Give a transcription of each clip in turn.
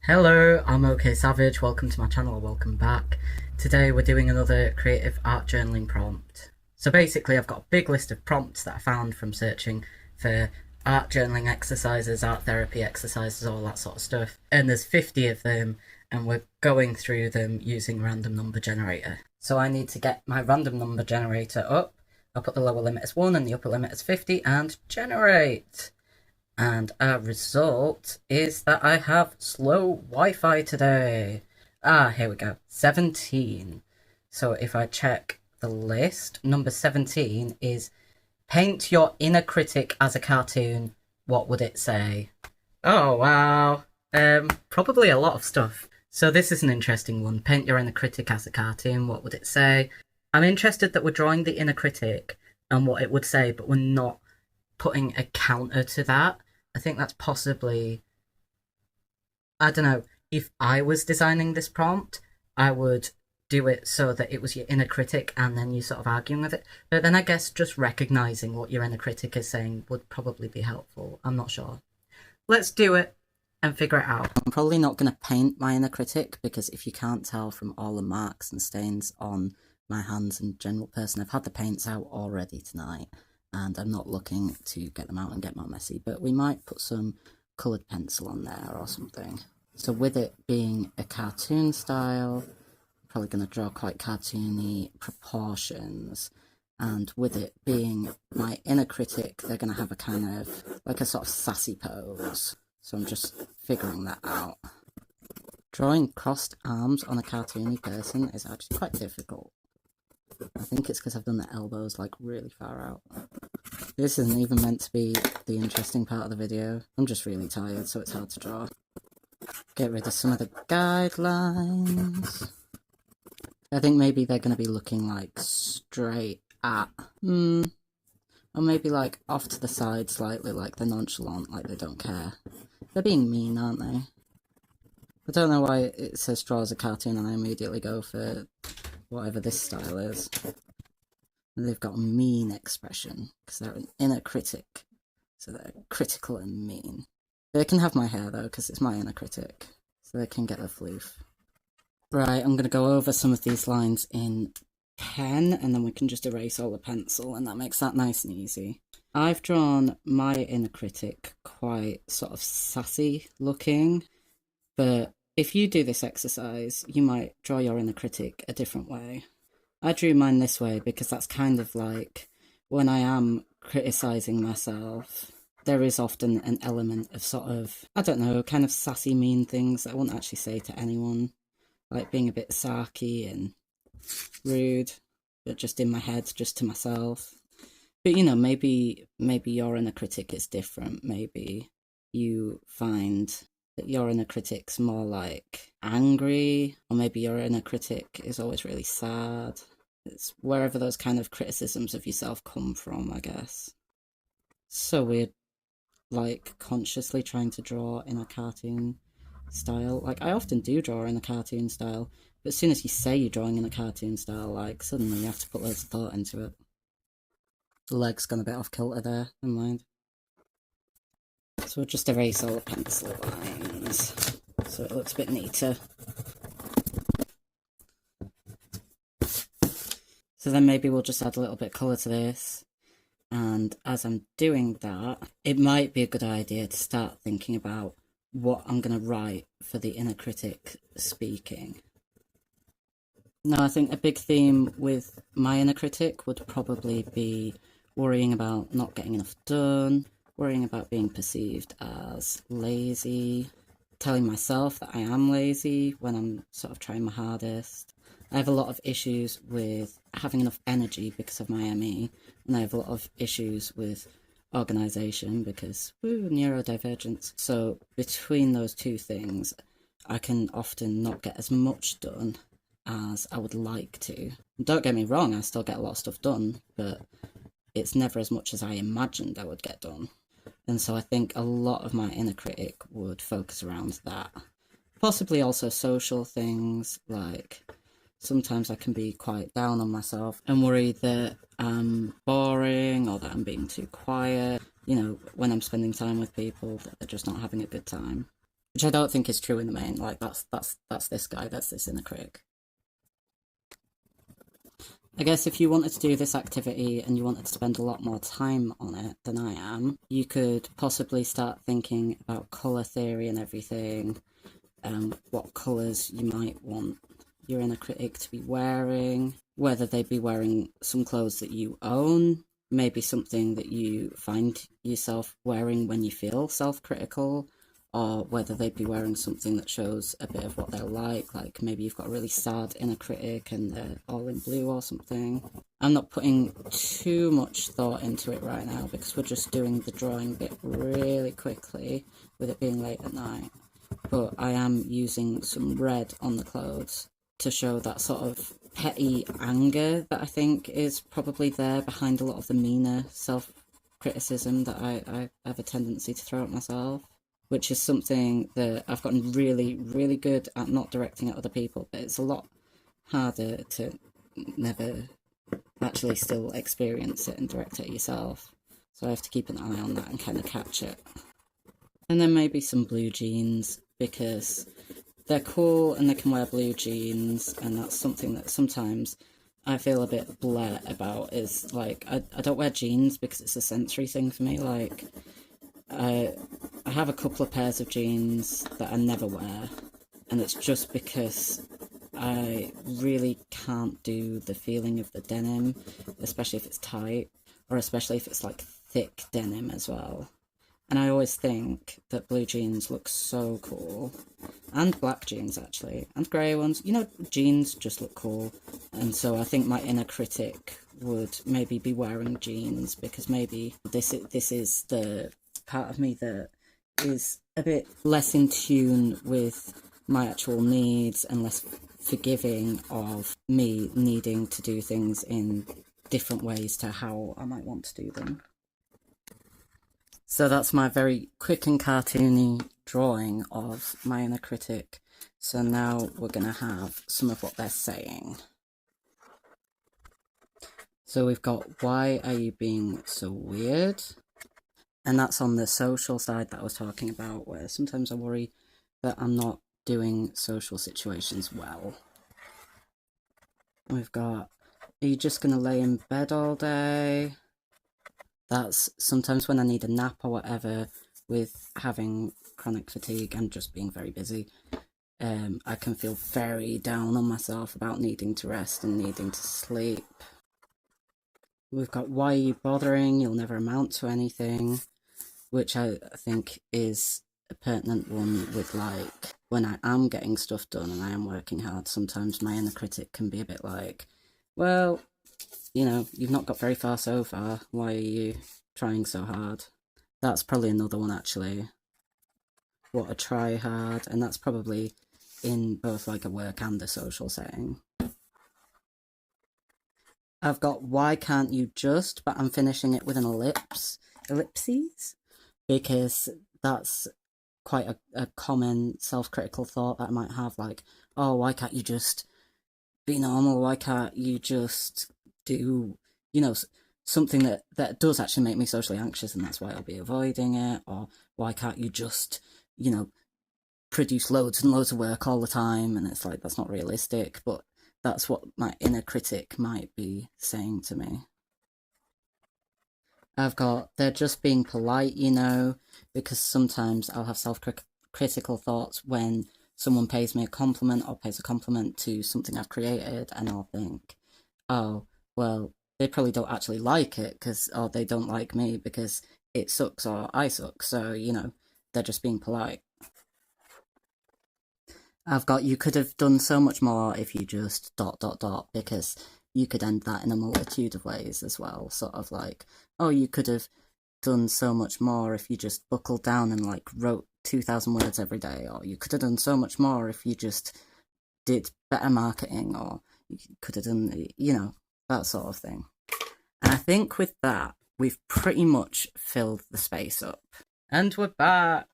Hello, I'm OK Savage. Welcome to my channel, or welcome back. Today we're doing another creative art journaling prompt. So basically I've got a big list of prompts that I found from searching for art journaling exercises, art therapy exercises, all that sort of stuff. And there's 50 of them, and we're going through them using random number generator. So I need to get my random number generator up. I'll put the lower limit as 1 and the upper limit as 50 and generate. And our result is that I have slow Wi-Fi today. Here we go. 17. So if I check the list, number 17 is paint your inner critic as a cartoon. What would it say? Oh, wow. Probably a lot of stuff. So this is an interesting one. Paint your inner critic as a cartoon. What would it say? I'm interested that we're drawing the inner critic and what it would say, but we're not putting a counter to that. I think that's possibly, I don't know, if I was designing this prompt, I would do it so that it was your inner critic and then you sort of arguing with it. But then I guess just recognizing what your inner critic is saying would probably be helpful. I'm not sure. Let's do it and figure it out. I'm probably not going to paint my inner critic because if you can't tell from all the marks and stains on my hands and general person, I've had the paints out already tonight. And I'm not looking to get them out and get more messy, but we might put some coloured pencil on there or something. So with it being a cartoon style, I'm probably going to draw quite cartoony proportions. And with it being my inner critic, they're going to have a kind of, like a sort of sassy pose. So I'm just figuring that out. Drawing crossed arms on a cartoony person is actually quite difficult. I think it's because I've done the elbows like really far out. This isn't even meant to be the interesting part of the video. I'm just really tired, so it's hard to draw. Get rid of some of the guidelines. I think maybe they're going to be looking like straight at, or maybe like off to the side slightly, like they're nonchalant, like they don't care. They're being mean, aren't they? I don't know why it says draw as a cartoon and I immediately go for whatever this style is. And they've got a mean expression because they're an inner critic, so they're critical and mean. They can have my hair though because it's my inner critic, so they can get a floof. Right, I'm going to go over some of these lines in pen and then we can just erase all the pencil and that makes that nice and easy. I've drawn my inner critic quite sort of sassy looking, but if you do this exercise, you might draw your inner critic a different way. I drew mine this way because that's kind of like when I am criticising myself, there is often an element of sort of, I don't know, kind of sassy, mean things that I wouldn't actually say to anyone, like being a bit sarky and rude, but just in my head, just to myself. But you know, maybe your inner critic is different. Maybe you find that your inner critic's more like angry, or maybe your inner critic is always really sad. It's wherever those kind of criticisms of yourself come from, I guess. So weird, like consciously trying to draw in a cartoon style. Like I often do draw in a cartoon style, but as soon as you say you're drawing in a cartoon style, like suddenly you have to put loads of thought into it. The leg's gone a bit off kilter there, never mind. So we'll just erase all the pencil lines so it looks a bit neater. So then maybe we'll just add a little bit of colour to this. And as I'm doing that, it might be a good idea to start thinking about what I'm going to write for the inner critic speaking. Now, I think a big theme with my inner critic would probably be worrying about not getting enough done, worrying about being perceived as lazy, telling myself that I am lazy when I'm sort of trying my hardest. I have a lot of issues with having enough energy because of my ME, and I have a lot of issues with organisation because, neurodivergence. So between those two things, I can often not get as much done as I would like to. Don't get me wrong, I still get a lot of stuff done, but it's never as much as I imagined I would get done. And so I think a lot of my inner critic would focus around that. Possibly also social things, like sometimes I can be quite down on myself and worry that I'm boring or that I'm being too quiet. You know, when I'm spending time with people, that they're just not having a good time. which I don't think is true in the main. Like that's this guy, that's this inner critic. I guess if you wanted to do this activity and you wanted to spend a lot more time on it than I am, you could possibly start thinking about colour theory and everything, what colours you might want your inner critic to be wearing, whether they'd be wearing some clothes that you own, maybe something that you find yourself wearing when you feel self-critical, or whether they'd be wearing something that shows a bit of what they're like maybe you've got a really sad inner critic and they're all in blue or something. I'm not putting too much thought into it right now because we're just doing the drawing bit really quickly with it being late at night, but I am using some red on the clothes to show that sort of petty anger that I think is probably there behind a lot of the meaner self-criticism that I have a tendency to throw at myself, which is something that I've gotten really, really good at not directing at other people, but it's a lot harder to never actually still experience it and direct it yourself. So I have to keep an eye on that and kind of catch it. And then maybe some blue jeans, because they're cool and they can wear blue jeans, and that's something that sometimes I feel a bit bleh about, is like, I don't wear jeans because it's a sensory thing for me. Like, I have a couple of pairs of jeans that I never wear, and it's just because I really can't do the feeling of the denim, especially if it's tight, or especially if it's like thick denim as well. And I always think that blue jeans look so cool, and black jeans actually, and grey ones. You know, jeans just look cool, and so I think my inner critic would maybe be wearing jeans, because maybe this is the part of me that is a bit less in tune with my actual needs and less forgiving of me needing to do things in different ways to how I might want to do them. So that's my very quick and cartoony drawing of my inner critic. So now we're going to have some of what they're saying. So we've got, why are you being so weird? And that's on the social side that I was talking about, where sometimes I worry that I'm not doing social situations well. We've got, are you just going to lay in bed all day? That's sometimes when I need a nap or whatever, with having chronic fatigue and just being very busy. I can feel very down on myself about needing to rest and needing to sleep. We've got, why are you bothering? You'll never amount to anything, which I think is a pertinent one with, like, when I am getting stuff done and I am working hard, sometimes my inner critic can be a bit like, well, you know, you've not got very far so far, why are you trying so hard? That's probably another one, actually. What a try hard, and that's probably in both like a work and a social setting. I've got, why can't you just, but I'm finishing it with an ellipses, because that's quite a common self-critical thought that I might have, like, oh, why can't you just be normal? Why can't you just do, you know, something that does actually make me socially anxious, and that's why I'll be avoiding it? Or why can't you just, you know, produce loads and loads of work all the time? And it's like, that's not realistic, but that's what my inner critic might be saying to me. I've got, they're just being polite, you know, because sometimes I'll have self-critical thoughts when someone pays me a compliment or pays a compliment to something I've created, and I'll think, oh, well, they probably don't actually like it, or they don't like me because it sucks or I suck, so, you know, they're just being polite. I've got, you could have done so much more if you just ... because you could end that in a multitude of ways as well. Sort of like, oh, you could have done so much more if you just buckled down and like wrote 2,000 words every day, or you could have done so much more if you just did better marketing, or you could have done, you know, that sort of thing. And I think with that, we've pretty much filled the space up. And we're back!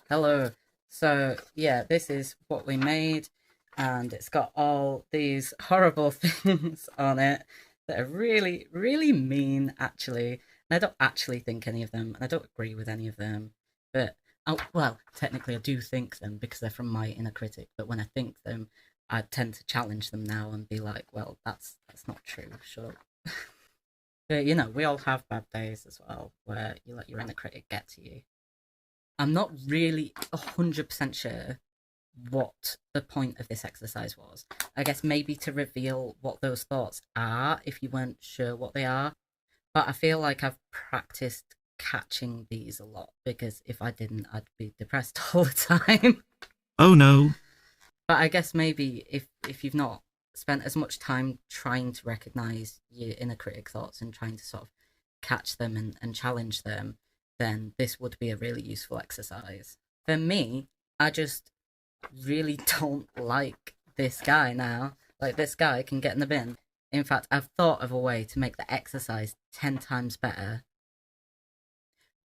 Hello. So, yeah, this is what we made, and it's got all these horrible things on it that are really, really mean, actually. And I don't actually think any of them, and I don't agree with any of them, but Oh, well, technically I do think them because they're from my inner critic, but when I think them, I tend to challenge them now and be like, well, that's not true, shut up. But, you know, we all have bad days as well, where you let your inner critic get to you. I'm not really 100% sure what the point of this exercise was. I guess maybe to reveal what those thoughts are if you weren't sure what they are. But I feel like I've practiced catching these a lot because if I didn't, I'd be depressed all the time. Oh no. But I guess maybe if you've not spent as much time trying to recognize your inner critic thoughts and trying to sort of catch them and challenge them, then this would be a really useful exercise. For me, I just really don't like this guy now. Like, this guy can get in the bin. In fact, I've thought of a way to make the exercise 10 times better.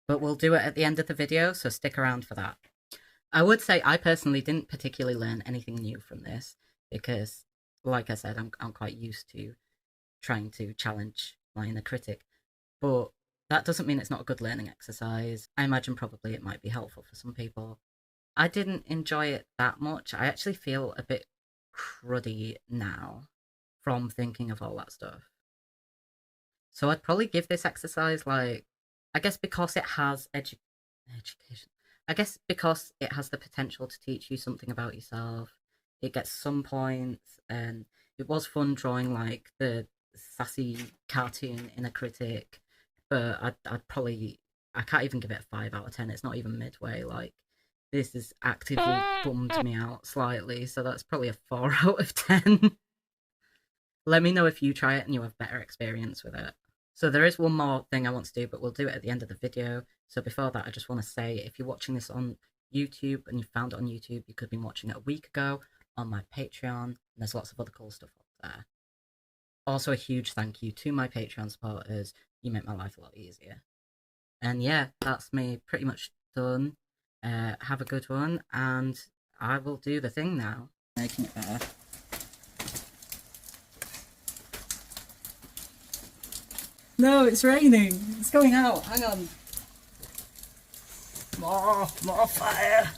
But we'll do it at the end of the video, so stick around for that. I would say I personally didn't particularly learn anything new from this because, like I said, I'm quite used to trying to challenge my inner critic. But that doesn't mean it's not a good learning exercise. I imagine probably it might be helpful for some people. I didn't enjoy it that much. I actually feel a bit cruddy now from thinking of all that stuff. So I'd probably give this exercise, like, I guess because it has education. I guess because it has the potential to teach you something about yourself, it gets some points, and it was fun drawing like the sassy cartoon inner critic. But I'd probably, I can't even give it a 5 out of 10. It's not even midway. Like, this has actively bummed me out slightly, so that's probably a 4 out of 10. Let me know if you try it and you have better experience with it. So there is one more thing I want to do, but we'll do it at the end of the video. So before that, I just want to say, if you're watching this on YouTube and you found it on YouTube, you could have been watching it a week ago on my Patreon, and there's lots of other cool stuff up there. Also, a huge thank you to my Patreon supporters. You make my life a lot easier. And yeah, that's me pretty much done. Have a good one, and I will do the thing now. Making it better. No, it's raining. It's going out. Hang on. More fire.